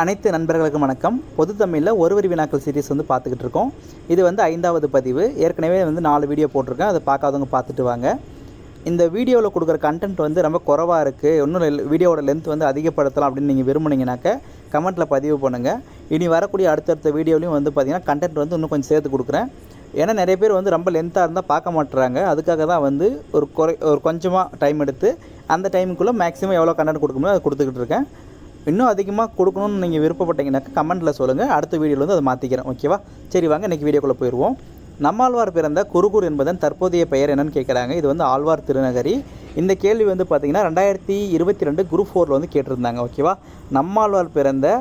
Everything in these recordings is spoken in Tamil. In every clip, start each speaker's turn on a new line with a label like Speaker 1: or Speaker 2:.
Speaker 1: அனைத்து நண்பர்களுக்கும் வணக்கம். பொது தமிழில் ஒருவரி வினாக்கள் சீரிஸ் பார்த்துக்கிட்டு இருக்கோம். இது 5வது பதிவு. ஏற்கனவே 4 வீடியோ போட்டிருக்கேன். அதை பார்க்காதவங்க பார்த்துட்டு வாங்க. இந்த வீடியோவில் கொடுக்குற கண்டென்ட் ரொம்ப குறைவாக இருக்குது, இன்னும் வீடியோவோட லென்த் அதிகப்படுத்தலாம் அப்படின்னு நீங்கள் விரும்புனீங்கனாக்க கமெண்ட்டில் பதிவு பண்ணுங்கள். இனி வரக்கூடிய அடுத்தடுத்த வீடியோலையும் பார்த்திங்கன்னா கண்டென்ட் இன்னும் கொஞ்சம் சேர்த்து கொடுக்குறேன். ஏன்னா நிறைய பேர் ரொம்ப லென்த்தாக இருந்தால் பார்க்க மாட்டுறாங்க. அதுக்காக தான் ஒரு கொஞ்சமாக டைம் எடுத்து அந்த டைமுக்குள்ளே மேக்ஸிமம் எவ்வளோ கண்டென்ட் கொடுக்கணுமோ அதை கொடுத்துக்கிட்டு இருக்கேன். இன்னும் அதிகமாக கொடுக்கணும்னு நீங்கள் விருப்பப்பட்டீங்கன்னாக்கா கமெண்ட்டில் சொல்லுங்கள். அடுத்த வீடியோவில் அதை மாற்றிக்கிறேன். ஓகேவா? சரி வாங்க இன்றைக்கி வீடியோக்குள்ளே போயிடுவோம். நம்மாழ்வார் பிறந்த குருகூர் என்பதன் தற்போதைய பெயர் என்னன்னு கேட்குறாங்க. இது ஆழ்வார் திருநகரி. இந்த கேள்வி பார்த்திங்கன்னா 2022 குரூப் 4 கேட்டிருந்தாங்க. ஓகேவா? நம்மாழ்வார் பிறந்த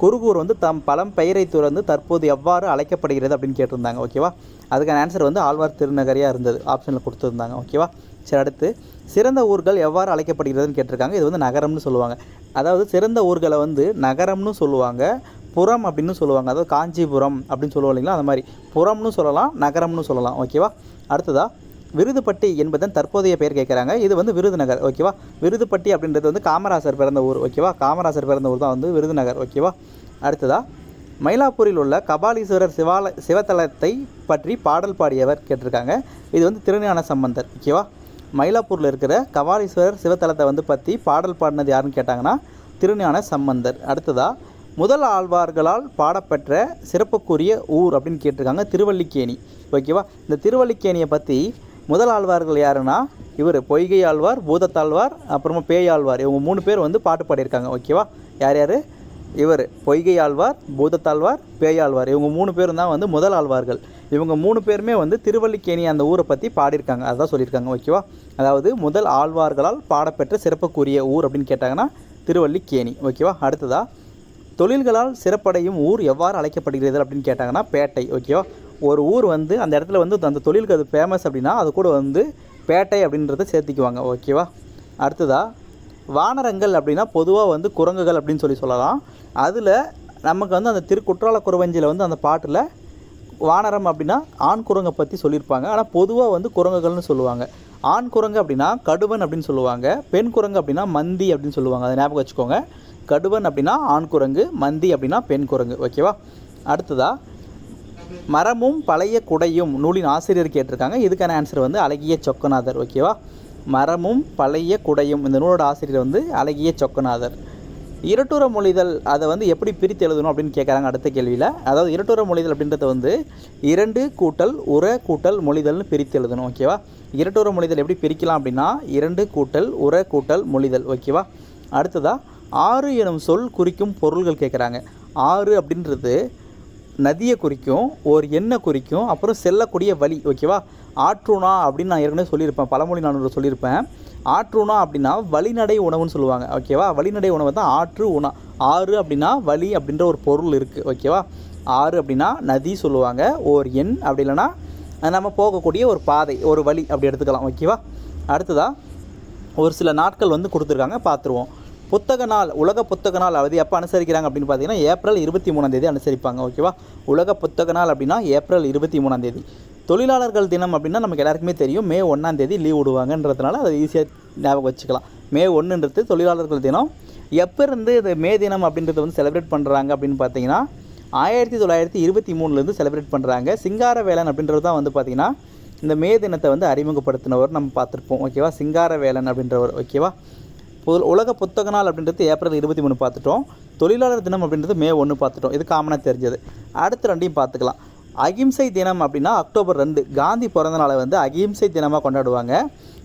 Speaker 1: குருகூர் தம் பழம் பெயரை துறந்து தற்போது எவ்வாறு அழைக்கப்படுகிறது அப்படின்னு கேட்டிருந்தாங்க. ஓகேவா? அதுக்கான ஆன்சர் ஆழ்வார் திருநகரியாக இருந்தது, ஆப்ஷனில் கொடுத்துருந்தாங்க. ஓகேவா? சரி, அடுத்து சிறந்த ஊர்கள் எவ்வாறு அழைக்கப்படுகிறதுன்னு கேட்டிருக்காங்க. இது நகரம்னு சொல்லுவாங்க. அதாவது சிறந்த ஊர்களை நகரம்னு சொல்லுவாங்க, புறம் அப்படின்னு சொல்லுவாங்க. அதாவது காஞ்சிபுரம் அப்படின்னு சொல்லுவோம் இல்லைங்களா, அந்த மாதிரி புறம்னு சொல்லலாம், நகரம்னு சொல்லலாம். ஓகேவா? அடுத்ததாக விருதுப்பட்டி என்பதன் தற்போதைய பெயர் கேட்குறாங்க. இது விருதுநகர். ஓகேவா? விருதுப்பட்டி அப்படின்றது காமராசர் பிறந்த ஊர். ஓகேவா? காமராசர் பிறந்த ஊர் தான் விருதுநகர். ஓகேவா? அடுத்ததாக மயிலாப்பூரில் உள்ள கபாலீஸ்வரர் சிவத்தலத்தை பற்றி பாடல் பாடியவர் கேட்டிருக்காங்க. இது திருஞான சம்பந்தர். ஓகேவா? மயிலாப்பூரில் இருக்கிற கபாலீஸ்வரர் சிவத்தலத்தை பற்றி பாடல் பாடினது யாருன்னு கேட்டாங்கன்னா திருஞான சம்பந்தர். அடுத்ததாக முதல் ஆழ்வார்களால் பாடப்பெற்ற சிறப்புக்குரிய ஊர் அப்படின்னு கேட்டிருக்காங்க. திருவல்லிக்கேணி. ஓகேவா? இந்த திருவல்லிக்கேணியை பற்றி முதல் ஆழ்வார்கள் யாருன்னா பொய்கை ஆழ்வார், பூதத்தாழ்வார், அப்புறமா பேயாழ்வார். இவங்க 3 பேர் பாட்டு பாடியிருக்காங்க. ஓகேவா? யார் யார்? பொய்கை ஆழ்வார், பூதத்தாழ்வார், பேயாழ்வார். இவங்க 3 பேரும் தான் முதல் ஆழ்வார்கள். இவங்க 3 பேருமே திருவல்லிக்கேணி அந்த ஊரை பற்றி பாடியிருக்காங்க. அதுதான் சொல்லியிருக்காங்க. ஓகேவா? அதாவது முதல் ஆழ்வார்களால் பாடப்பெற்ற சிறப்புக்குரிய ஊர் அப்படின்னு கேட்டாங்கன்னா திருவல்லிக்கேணி. ஓகேவா? அடுத்ததாக தொழில்களால் சிறப்படையும் ஊர் எவ்வாறு அழைக்கப்படுகிறது அப்படின்னு கேட்டாங்கன்னா பேட்டை. ஓகேவா? ஒரு ஊர் அந்த இடத்துல அந்த தொழிலுக்கு அது ஃபேமஸ் அப்படின்னா அது கூட பேட்டை அப்படின்றத சேர்த்திக்குவாங்க. ஓகேவா? அடுத்ததாக வானரங்கள் அப்படின்னா பொதுவாக குரங்குகள் அப்படின்னு சொல்லலாம். அதில் நமக்கு அந்த திருக்குற்றால குறவஞ்சியில் அந்த பாட்டில் வானரம் அப்படின்னா ஆண் குரங்கை பற்றி சொல்லியிருப்பாங்க. ஆனால் பொதுவாக குரங்குகள்னு சொல்லுவாங்க. ஆண் குரங்கு அப்படின்னா கடுவன் அப்படின்னு சொல்லுவாங்க. பெண் குரங்கு அப்படின்னா மந்தி அப்படின்னு சொல்லுவாங்க. அதை ஞாபகம் வச்சுக்கோங்க. கடுவன் அப்படின்னா ஆண் குரங்கு, மந்தி அப்படின்னா பெண் குரங்கு. ஓகேவா? அடுத்ததாக மரமும் பழைய குடையும் நூலின் ஆசிரியர் கேட்டிருக்காங்க. இதுக்கான ஆன்சர் அழகிய சொக்கநாதர். ஓகேவா? மரமும் பழைய குடையும் இந்த நூலோட ஆசிரியர் அழகிய சொக்கநாதர். இரட்டுற மொழிதல் அதை எப்படி பிரித்து எழுதணும் அப்படின்னு கேட்குறாங்க அடுத்த கேள்வியில். அதாவது இரட்டுற மொழிதல் அப்படின்றத 2 கூட்டல் உர கூட்டல் மொழிதல்னு பிரித்து எழுதணும். ஓகேவா? இரட்டுற மொழிதல் எப்படி பிரிக்கலாம் அப்படின்னா 2 கூட்டல் உர கூட்டல் மொழிதல். ஓகேவா? அடுத்ததாக ஆறு எனும் சொல் குறிக்கும் பொருள்கள் கேட்குறாங்க. ஆறு அப்படின்றது நதியை குறிக்கும், ஒரு எண்ணெய் குறிக்கும், அப்புறம் செல்லக்கூடிய வழி. ஓகேவா? ஆற்றுணா அப்படின்னு நான் ஏற்கனவே சொல்லியிருப்பேன், பழமொழி நான் சொல்லியிருப்பேன். ஆற்றுணா அப்படின்னா வழிநடை உணவுன்னு சொல்லுவாங்க. ஓகேவா? வழிநடை உணவு தான் ஆற்று உணா. ஆறு அப்படின்னா வழி அப்படின்ற ஒரு பொருள் இருக்குது. ஓகேவா? ஆறு அப்படின்னா நதி சொல்லுவாங்க, ஒரு எண், அப்படி இல்லைன்னா நம்ம போகக்கூடிய ஒரு பாதை, ஒரு வழி அப்படி எடுத்துக்கலாம். ஓகேவா? அடுத்ததாக ஒரு சில நாட்கள் கொடுத்துருக்காங்க, பார்த்துருவோம். புத்தக நாள், உலக புத்தக நாள் அது எப்போ அனுசரிக்கிறாங்க அப்படின்னு பார்த்தீங்கன்னா ஏப்ரல் 23 அனுசரிப்பாங்க. ஓகேவா? உலக புத்தக நாள் அப்படின்னா ஏப்ரல் 23. தொழிலாளர்கள் தினம் அப்படின்னா நமக்கு எல்லாருக்குமே தெரியும், மே 1 லீவ் விடுவாங்கன்றதுனால அதை ஈஸியாக ஞாபகம் வச்சுக்கலாம். மே 1 தொழிலாளர்கள் தினம். எப்போ இருந்து இந்த மே தினம் அப்படின்றத செலிப்ரேட் பண்ணுறாங்க அப்படின்னு பார்த்தீங்கன்னா 1923 செலிப்ரேட் பண்ணுறாங்க. சிங்காரவேலன் அப்படின்றது தான் பார்த்திங்கன்னா இந்த மே தினத்தை அறிமுகப்படுத்தினவர் நம்ம பார்த்துருப்போம். ஓகேவா? சிங்காரவேலன் அப்படின்றவர். ஓகேவா? உலக புத்தக நாள் அப்படின்றது ஏப்ரல் 23 பார்த்துட்டோம். தொழிலாளர் தினம் அப்படின்றது மே 1 பார்த்துட்டோம். இது காமனாக தெரிஞ்சது. அடுத்த 2 பார்த்துக்கலாம். அகிம்சை தினம் அப்படின்னா அக்டோபர் 2 காந்தி பிறந்த நாளை அகிம்சை தினமாக கொண்டாடுவாங்க.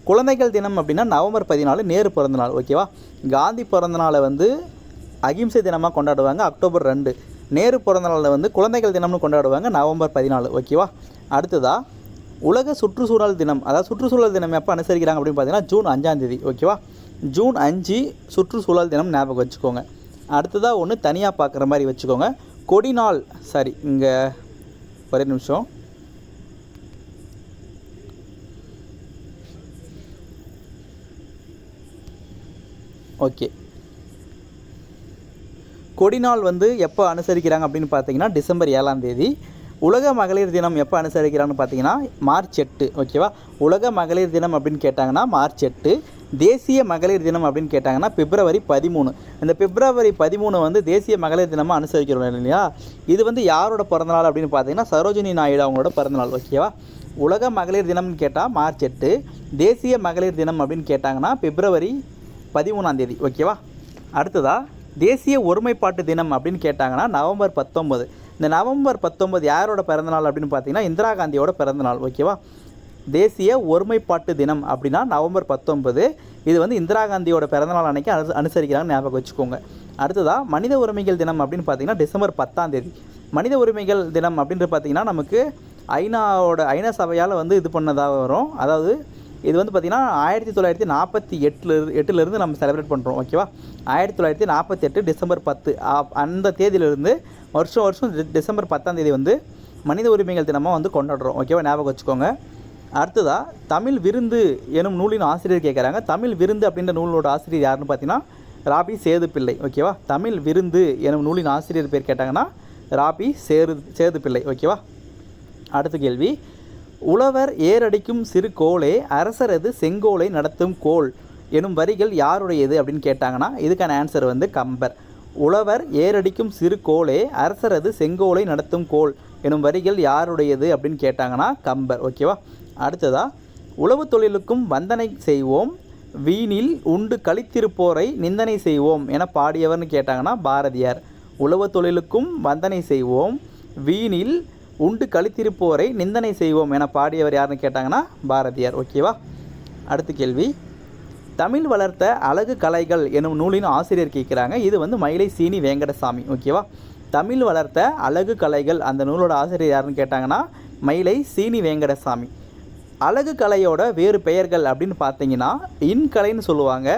Speaker 1: குழந்தைகள் தினம் அப்படின்னா நவம்பர் 14 நேரு பிறந்த நாள். ஓகேவா? காந்தி பிறந்த நாளை அகிம்சை தினமாக கொண்டாடுவாங்க அக்டோபர் 2. நேரு பிறந்த நாளில் குழந்தைகள் தினம்னு கொண்டாடுவாங்க நவம்பர் 14. ஓகேவா? அடுத்ததாக உலக சுற்றுச்சூழல் தினம். அதாவது சுற்றுச்சூழல் தினம் எப்போ அனுசரிக்கிறாங்க அப்படின்னு பார்த்தீங்கன்னா ஜூன் 5. ஓகேவா? ஜூன் 5 சுற்றுச்சூழல் தினம் ஞாபகம் வச்சுக்கோங்க. அடுத்ததாக ஒன்று தனியாக பார்க்குற மாதிரி வச்சுக்கோங்க. கொடி நாள். சரி, இங்கே ஒரே நிமிஷம். ஓகே, கொடிநாள் எப்போ அனுசரிக்கிறாங்க அப்படின்னு பார்த்தீங்கன்னா டிசம்பர் 7. உலக மகளிர் தினம் எப்போ அனுசரிக்கிறாங்கன்னு பார்த்தீங்கன்னா மார்ச் 8. ஓகேவா? உலக மகளிர் தினம் அப்படின்னு கேட்டாங்கன்னா மார்ச் 8. தேசிய மகளிர் தினம் அப்படின்னு கேட்டாங்கன்னா பிப்ரவரி 13. இந்த பிப்ரவரி 13 வந்து தேசிய மகளிர் தினமாக அனுசரிக்கிறோம் இல்லையா? இது வந்து யாரோட பிறந்தநாள் அப்படின்னு பார்த்தீங்கன்னா சரோஜினி நாயுடு அவங்களோட பிறந்தநாள். ஓகேவா? உலக மகளிர் தினம்னு கேட்டால் மார்ச் 8, தேசிய மகளிர் தினம் அப்படின்னு கேட்டாங்கன்னா பிப்ரவரி 13. ஓகேவா? அடுத்ததாக தேசிய ஒருமைப்பாட்டு தினம் அப்படின்னு கேட்டாங்கன்னா நவம்பர் 19. இந்த நவம்பர் 19 யாரோட பிறந்தநாள் அப்படின்னு பார்த்தீங்கன்னா இந்திரா காந்தியோட பிறந்தநாள். ஓகேவா? தேசிய ஒருமைப்பாட்டு தினம் அப்படின்னா நவம்பர் 19. இது வந்து இந்திரா காந்தியோட பிறந்தநாள் அன்றைக்கி அனுசரிக்கிறாங்கன்னு ஞாபகம் வச்சுக்கோங்க. அடுத்ததாக மனித உரிமைகள் தினம் அப்படின்னு பார்த்தீங்கன்னா டிசம்பர் 10. மனித உரிமைகள் தினம் அப்படின்றது பார்த்திங்கன்னா நமக்கு ஐநா சபையால் வந்து இது பண்ணதாக வரும். அதாவது இது வந்து பார்த்திங்கன்னா 1948 நம்ம செலிப்ரேட் பண்ணுறோம். ஓகேவா? 1948 டிசம்பர் 10 அந்த தேதியிலிருந்து வருஷம் டிசம்பர் 10 வந்து மனித உரிமைகள் தினமாக வந்து கொண்டாடுறோம். ஓகேவா? ஞாபகம் வச்சுக்கோங்க. அடுத்ததாக தமிழ் விருந்து எனும் நூலின் ஆசிரியர் கேட்குறாங்க. தமிழ் விருந்து அப்படின்ற நூலோட ஆசிரியர் யாருன்னு பார்த்தீங்கன்னா ராபி சேதுப்பிள்ளை. ஓகேவா? தமிழ் விருந்து எனும் நூலின் ஆசிரியர் பேர் கேட்டாங்கன்னா ராபி சேதுப்பிள்ளை. ஓகேவா? அடுத்த கேள்வி, உழவர் ஏரடிக்கும் சிறு கோளே அரசரது செங்கோலை நடத்தும் கோல் எனும் வரிகள் யாருடையது அப்படின்னு கேட்டாங்கன்னா இதுக்கான ஆன்சர் வந்து கம்பர். உழவர் ஏரடிக்கும் சிறு கோளே அரசரது செங்கோலை நடத்தும் கோல் எனும் வரிகள் யாருடையது அப்படின்னு கேட்டாங்கன்னா கம்பர். ஓகேவா? அடுத்ததாக உழவு தொழிலுக்கும் வந்தனை செய்வோம், வீணில் உண்டு களித்திருப்போரை நிந்தனை செய்வோம் என பாடியவர்னு கேட்டாங்கன்னா பாரதியார். உழவு தொழிலுக்கும் வந்தனை செய்வோம், வீணில் உண்டு களித்திருப்போரை நிந்தனை செய்வோம் என பாடியவர் யாருன்னு கேட்டாங்கன்னா பாரதியார். ஓகேவா? அடுத்த கேள்வி, தமிழ் வளர்த்த அழகு கலைகள் எனும் நூலின் ஆசிரியர் கேட்குறாங்க. இது வந்து மயிலை சீனி வேங்கடசாமி. ஓகேவா? தமிழ் வளர்த்த அழகு கலைகள் அந்த நூலோட ஆசிரியர் யாருன்னு கேட்டாங்கன்னா மயிலை சீனி வேங்கடசாமி. அழகு கலையோட வேறு பெயர்கள் அப்படின்னு பார்த்தீங்கன்னா இன்கலைன்னு சொல்லுவாங்க,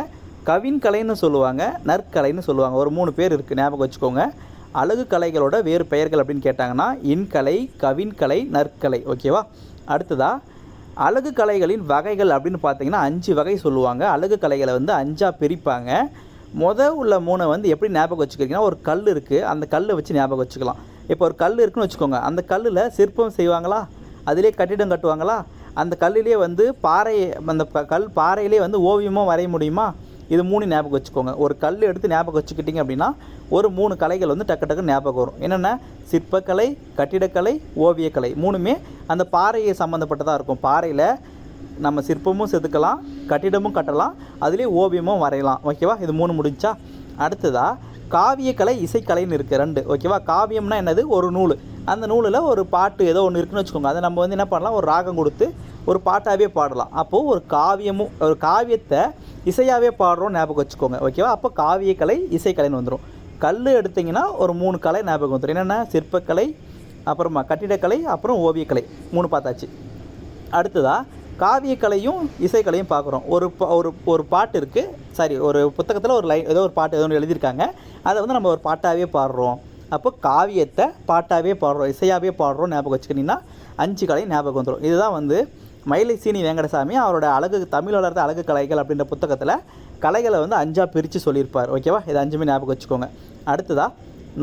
Speaker 1: கவின்கலைன்னு சொல்லுவாங்க, நற்கலைன்னு சொல்லுவாங்க. ஒரு 3 பேர் இருக்குது, ஞாபகம் வச்சுக்கோங்க. அழகு கலைகளோட வேறு பெயர்கள் அப்படின்னு கேட்டாங்கன்னா இன்கலை, கவின்கலை, நற்கலை. ஓகேவா? அடுத்ததாக அழகு கலைகளின் வகைகள் அப்படின்னு பார்த்தீங்கன்னா 5 வகை சொல்லுவாங்க. அழகு கலைகளை வந்து 5ஆக பிரிப்பாங்க. உள்ள 3 வந்து எப்படி ஞாபகம் வச்சுக்கிறீங்கன்னா ஒரு கல் இருக்குது, அந்த கல்லை வச்சு ஞாபகம் வச்சுக்கலாம். இப்போ ஒரு கல் இருக்குன்னு வச்சுக்கோங்க, அந்த கல்லில் சிற்பம் செய்வாங்களா, அதிலே கட்டிடம் கட்டுவாங்களா, அந்த கல்லிலே வந்து பாறையிலே வந்து ஓவியமாக வரைய முடியுமா? இது 3 ஞாபகம் வச்சுக்கோங்க. ஒரு கல் எடுத்து ஞாபகம் வச்சுக்கிட்டிங்க அப்படின்னா ஒரு 3 கலைகள் வந்து டக்கு ஞாபகம் வரும். என்னென்ன? சிற்பக்கலை, கட்டிடக்கலை, ஓவியக்கலை. 3மே அந்த பாறையை சம்மந்தப்பட்டதாக இருக்கும். பாறையில் நம்ம சிற்பமும் செதுக்கலாம், கட்டிடமும் கட்டலாம், அதுலேயே ஓவியமும் வரையலாம். ஓகேவா? இது 3 முடிஞ்சா அடுத்ததாக காவியக்கலை, இசைக்கலைன்னு இருக்குது 2. ஓகேவா? காவியம்னா என்னது? ஒரு நூல், அந்த நூலில் ஒரு பாட்டு ஏதோ ஒன்று இருக்குன்னு வச்சுக்கோங்க. அதை நம்ம வந்து என்ன பண்ணலாம், ஒரு ராகம் கொடுத்து ஒரு பாட்டாகவே பாடலாம். அப்போது ஒரு காவியத்தை இசையாகவே பாடுறோம் ஞாபகம் வச்சுக்கோங்க. ஓகேவா? அப்போ காவியக்கலை, இசைக்கலைன்னு வந்துடும். கல் எடுத்திங்கன்னா ஒரு 3 கலை ஞாபகம் வந்துடும். என்னென்ன? சிற்பக்கலை, அப்புறமா கட்டிடக்கலை, அப்புறம் ஓவியக்கலை. 3 பார்த்தாச்சு. அடுத்ததாக காவியக்கலையும் இசைக்கலையும் பார்க்குறோம். ஒரு பாட்டு இருக்குது, சாரி, ஒரு புத்தகத்தில் ஒரு லைன் ஏதோ ஒரு பாட்டு ஏதோ ஒன்று எழுதியிருக்காங்க, அதை வந்து நம்ம ஒரு பாட்டாகவே பாடுறோம். அப்போ காவியத்தை பாட்டாகவே பாடுறோம், இசையாகவே பாடுறோம் ஞாபகம் வச்சுக்கிட்டிங்கன்னா 5 கலை ஞாபகம் வந்துடும். இதுதான் வந்து மயிலை சீனி வேங்கடசாமி அவரோட தமிழ் வளர்த்த அழகு கலைகள் அப்படின்ற புத்தகத்தில் கலைகளை வந்து 5ஆக பிரித்து சொல்லியிருப்பார். ஓகேவா? இது 5மே ஞாபகம் வச்சுக்கோங்க. அடுத்ததாக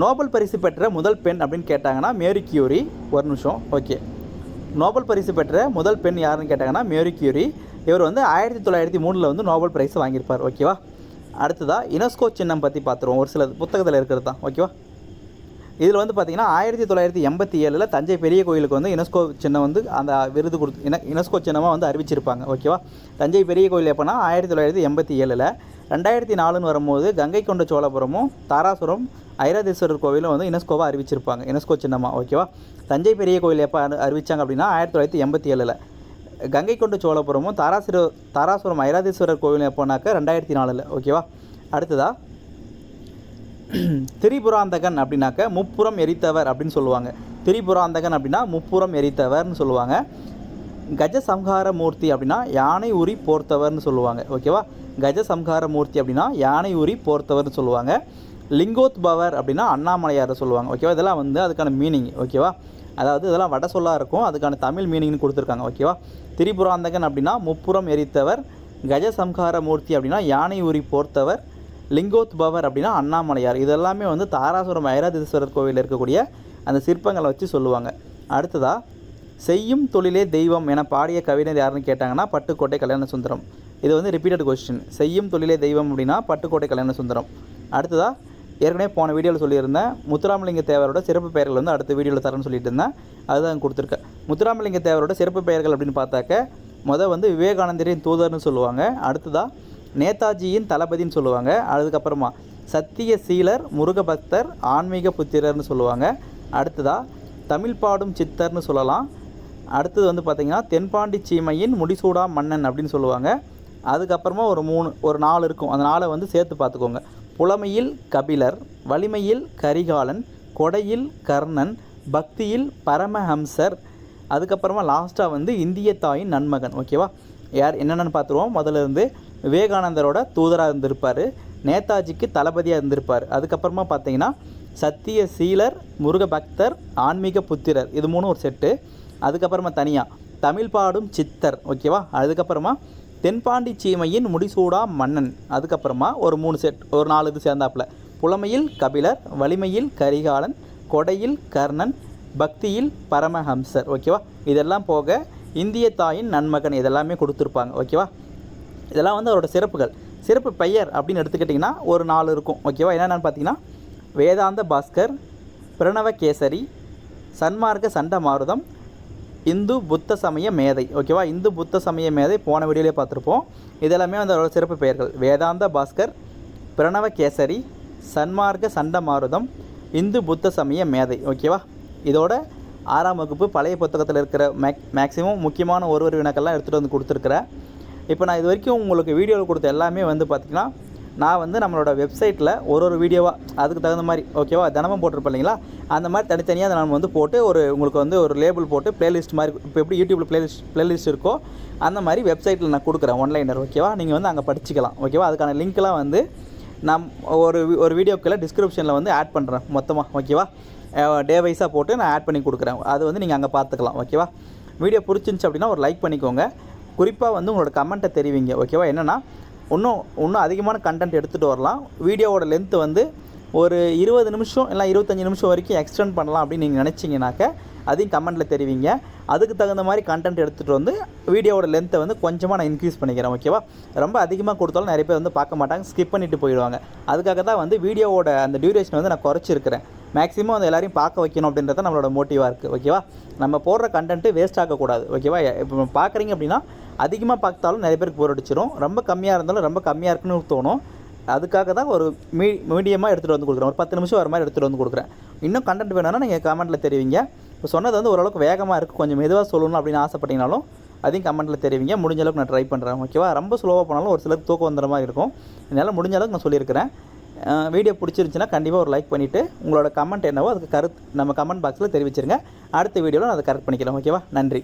Speaker 1: நோபல் பரிசு பெற்ற முதல் பெண் அப்படின்னு கேட்டாங்கன்னா மேரி கியூரி. ஒரு நிமிஷம். ஓகே, நோபல் பரிசு பெற்ற முதல் பெண் யாருன்னு கேட்டாங்கன்னா மேரி கியூரி. இவர் வந்து 1903 வந்து நோபல் பரிசு வாங்கியிருப்பார். ஓகேவா? அடுத்ததாக யுனெஸ்கோ சின்னம் பற்றி பார்த்துருவோம். ஒரு சில புத்தகத்தில் இருக்கிறது தான். ஓகேவா? இதில் வந்து பார்த்திங்கன்னா 1987 தஞ்சை பெரிய கோயிலுக்கு வந்து யுனெஸ்கோ சின்னம் வந்து அந்த விருது யுனெஸ்கோ சின்னமாக வந்து அறிவிச்சிருப்பாங்க. ஓகேவா? தஞ்சை பெரிய கோயில் எப்போனா 1987. 2004 வரும்போது கங்கை கொண்ட சோழபுரமும் தாராசுரம் ஐராதீஸ்வரர் கோவிலும் வந்து யுனெஸ்கோவாக அறிவிச்சிருப்பாங்க, யுனெஸ்கோ சின்னமாக. ஓகேவா? தஞ்சை பெரிய கோயில் எப்போ அறிவித்தாங்க அப்படின்னா 1987. கங்கை கொண்ட சோழபுரமும் தாராசுரம் ஐராதீஸ்வரர் கோவிலும் எப்போனாக்கா 2004. ஓகேவா? அடுத்ததாக திரிபுராந்தகன் அப்படின்னாக்க முப்புறம் எரித்தவர் அப்படின்னு சொல்லுவாங்க. திரிபுராந்தகன் அப்படின்னா முப்புறம் எரித்தவர்னு சொல்லுவாங்க. கஜசம்ஹார மூர்த்தி அப்படின்னா யானை உரி போர்த்தவர்னு சொல்லுவாங்க. ஓகேவா? கஜசம்ஹார மூர்த்தி அப்படின்னா யானை உரி போர்த்தவர்னு சொல்லுவாங்க. லிங்கோத்பவர் அப்படின்னா அண்ணாமலையாரை சொல்லுவாங்க. ஓகேவா? இதெல்லாம் வந்து அதுக்கான மீனிங். ஓகேவா? அதாவது இதெல்லாம் வட சொல்லாக இருக்கும், அதுக்கான தமிழ் மீனிங்னு கொடுத்துருக்காங்க. ஓகேவா? திரிபுராந்தகன் அப்படின்னா முப்புறம் எரித்தவர், கஜசம்ஹார மூர்த்தி அப்படின்னா யானை உரி போர்த்தவர், லிங்கோத்பவர் அப்படின்னா அண்ணாமலையார். இதெல்லாமே வந்து தாராசுரம் ஐராதீஸ்வரர் கோவிலில் இருக்கக்கூடிய அந்த சிற்பங்களை வச்சு சொல்லுவாங்க. அடுத்ததாக செய்யும் தொழிலே தெய்வம் என பாடிய கவிஞர் யாருன்னு கேட்டாங்கன்னா பட்டுக்கோட்டை கல்யாண சுந்தரம். இது வந்து ரிப்பீட்டட் கொஸ்டின். செய்யும் தொழிலே தெய்வம் அப்படின்னா பட்டுக்கோட்டை கல்யாண சுந்தரம். அடுத்ததாக ஏற்கனவே போன வீடியோவில் சொல்லியிருந்தேன் முத்துராமலிங்க தேவரோட சிறப்பு பெயர்கள் வந்து அடுத்த வீடியோவில் தரேன்னு சொல்லிட்டு இருந்தேன். அதுதான் கொடுத்துருக்கேன். முத்துராமலிங்க தேவரோட சிறப்பு பெயர்கள் அப்படின்னு பார்த்தாக்க வந்து விவேகானந்தரின் தூதர்னு சொல்லுவாங்க. அடுத்ததாக நேதாஜியின் தளபதின்னு சொல்லுவாங்க. அதுக்கப்புறமா சத்தியசீலர், முருகபக்தர், ஆன்மீக புத்திரர்னு சொல்லுவாங்க. அடுத்ததாக தமிழ் பாடும் சித்தர்னு சொல்லலாம். அடுத்தது வந்து பார்த்திங்கன்னா தென்பாண்டி சீமையின் முடிசூடா மன்னன் அப்படின்னு சொல்லுவாங்க. அதுக்கப்புறமா ஒரு 4 இருக்கும். அந்த 4 வந்து சேர்த்து பார்த்துக்கோங்க. புலமையில் கபிலர், வலிமையில் கரிகாலன், கொடையில் கர்ணன், பக்தியில் பரமஹம்சர், அதுக்கப்புறமா லாஸ்ட்டாக வந்து இந்திய தாயின் நன்மகன். ஓகேவா? யார் என்னென்னு பார்த்துருவோம். முதல்ல இருந்து விவேகானந்தரோட தூதராக இருந்திருப்பார், நேதாஜிக்கு தளபதியாக இருந்திருப்பார். அதுக்கப்புறமா பார்த்தீங்கன்னா சத்தியசீலர், முருகபக்தர், ஆன்மீக புத்திரர், இது 3 ஒரு செட்டு. அதுக்கப்புறமா தனியாக தமிழ் பாடும் சித்தர். ஓகேவா? அதுக்கப்புறமா தென்பாண்டி சீமையின் முடிசூடா மன்னன். அதுக்கப்புறமா ஒரு 3 செட், ஒரு 4 இது சேர்ந்தாப்புல. புலமையில் கபிலர், வலிமையில் கரிகாலன், கொடையில் கர்ணன், பக்தியில் பரமஹம்சர். ஓகேவா? இதெல்லாம் போக இந்திய தாயின் நன்மகன் இதெல்லாமே கொடுத்துருப்பாங்க. ஓகேவா? இதெல்லாம் வந்து அவரோட சிறப்புகள். சிறப்பு பெயர் அப்படின்னு எடுத்துக்கிட்டிங்கன்னா ஒரு 4 இருக்கும். ஓகேவா? என்னென்னு பார்த்தீங்கன்னா வேதாந்த பாஸ்கர், பிரணவகேசரி, சன்மார்க்க சண்டமாருதம், இந்து புத்த சமய மேதை. ஓகேவா? இந்து புத்த சமய மேதை போன வீடியோலேயே பார்த்துருப்போம். இதெல்லாமே வந்து அவரோட சிறப்பு பெயர்கள். வேதாந்த பாஸ்கர், பிரணவகேசரி, சன்மார்க்க சண்டமாருதம், இந்து புத்த சமய மேதை. ஓகேவா? இதோட 6ஆம் வகுப்பு பழைய புத்தகத்தில் இருக்கிற மேக்ஸிமம் முக்கியமான ஒரு வினாக்கள்லாம் எடுத்துகிட்டு வந்து கொடுத்துருக்குறேன். இப்போ நான் இது வரைக்கும் உங்களுக்கு வீடியோவில் கொடுத்த எல்லாமே வந்து பார்த்திங்கன்னா நான் வந்து நம்மளோட வெப்சைட்டில் ஒரு வீடியோவாக அதுக்கு தகுந்த மாதிரி ஓகேவா தினமும் போட்டிருப்பேன் இல்லைங்களா, அந்த மாதிரி தனித்தனியாக நான் வந்து போட்டு உங்களுக்கு வந்து ஒரு லேபிள் போட்டு ப்ளேலிஸ்ட் மாதிரி இப்போ எப்படி யூடியூப்பில் ப்ளேலிஸ்ட் இருக்கோ அந்த மாதிரி வெப்சைட்டில் நான் கொடுக்குறேன் ஒன்லைனர். ஓகேவா? நீங்கள் வந்து அங்கே படிச்சிக்கலாம். ஓகேவா? அதுக்கான லிங்க்லாம் வந்து நான் ஒரு வீடியோக்குள்ளே டிஸ்கிரிப்ஷனில் வந்து ஆட் பண்ணுறேன் மொத்தமாக. ஓகேவா? டே வைஸாக போட்டு நான் ஆட் பண்ணி கொடுக்குறேன். அது வந்து நீங்கள் அங்கே பார்த்துக்கலாம். ஓகேவா? வீடியோ பிடிச்சிருந்துச்சி அப்படின்னா ஒரு லைக் பண்ணிக்கோங்க. குறிப்பாக வந்து உங்களோட கமெண்ட்டை தெரிவிங்க. ஓகேவா? என்னென்னா இன்னும் அதிகமான கண்டென்ட் எடுத்துகிட்டு வரலாம். வீடியோவோட லென்த்து வந்து ஒரு 20 நிமிஷம் இல்லை 25 நிமிஷம் வரைக்கும் எக்ஸ்டெண்ட் பண்ணலாம் அப்படின்னு நீங்கள் நினச்சிங்கனாக்க அதையும் கமெண்ட்டில் தெரிவிங்க. அதுக்கு தகுந்த மாதிரி கண்டென்ட் எடுத்துகிட்டு வந்து வீடியோவோட லென்த்தை வந்து கொஞ்சமாக நான் இன்க்ரீஸ் பண்ணிக்கிறேன். ஓகேவா? ரொம்ப அதிகமாக கொடுத்தாலும் நிறைய பேர் வந்து பார்க்க மாட்டாங்க, ஸ்கிப் பண்ணிவிட்டு போயிடுவாங்க. அதுக்காக தான் வந்து வீடியோவோட அந்த டியூரேஷன் வந்து நான் குறைச்சிருக்கிறேன். மேக்ஸிமம் வந்து எல்லாரையும் பார்க்க வைக்கணும் அப்படின்றத நம்மளோட மோட்டிவாக இருக்குது. ஓகேவா? நம்ம போடுற கண்டென்ட்டு வேஸ்ட் ஆகக்கூடாது. ஓகேவா? இப்போ பார்க்குறீங்க அப்படின்னா அதிகமாக பார்த்தாலும் நிறைய பேருக்கு போர் அடிச்சிடும். ரொம்ப கம்மியாக இருந்தாலும் ரொம்ப கம்மியாக இருக்குன்னு தோணும். அதுக்காக தான் ஒரு மீடியமாக எடுத்துகிட்டு வந்து கொடுக்குறேன். ஒரு 10 நிமிஷம் வர மாதிரி எடுத்துகிட்டு வந்து கொடுக்குறேன். இன்னும் கண்டென்ட் வேணும்னா நீங்கள் கமெண்ட்டில் தெரிவிங்க. இப்போ சொன்னது வந்து ஓரளவுக்கு வேகமாக இருக்குது, கொஞ்சம் மெதுவாக சொல்லணும் அப்படின்னு ஆசைப்பட்டீங்கனாலும் அதையும் கமெண்ட்டில் தெரிவிங்க. முடிஞ்ச அளவுக்கு நான் ட்ரை பண்ணுறேன். ஓகேவா? ரொம்ப ஸ்லோவாக போனாலும் ஒரு சிலருக்கு தூக்கம் வந்துற மாதிரி இருக்கும். இதனால் முடிஞ்ச அளவுக்கு நான் சொல்லியிருக்கிறேன். வீடியோ பிடிச்சிருந்துச்சின்னா கண்டிப்பாக ஒரு லைக் பண்ணிவிட்டு உங்களோட கமெண்ட் என்னவோ அதுக்கு நம்ம கமெண்ட் பாக்ஸில் தெரிவிச்சிருங்க. அடுத்த வீடியோவில் நான் அதை கரெக்ட் பண்ணிக்கிறேன். ஓகேவா? நன்றி.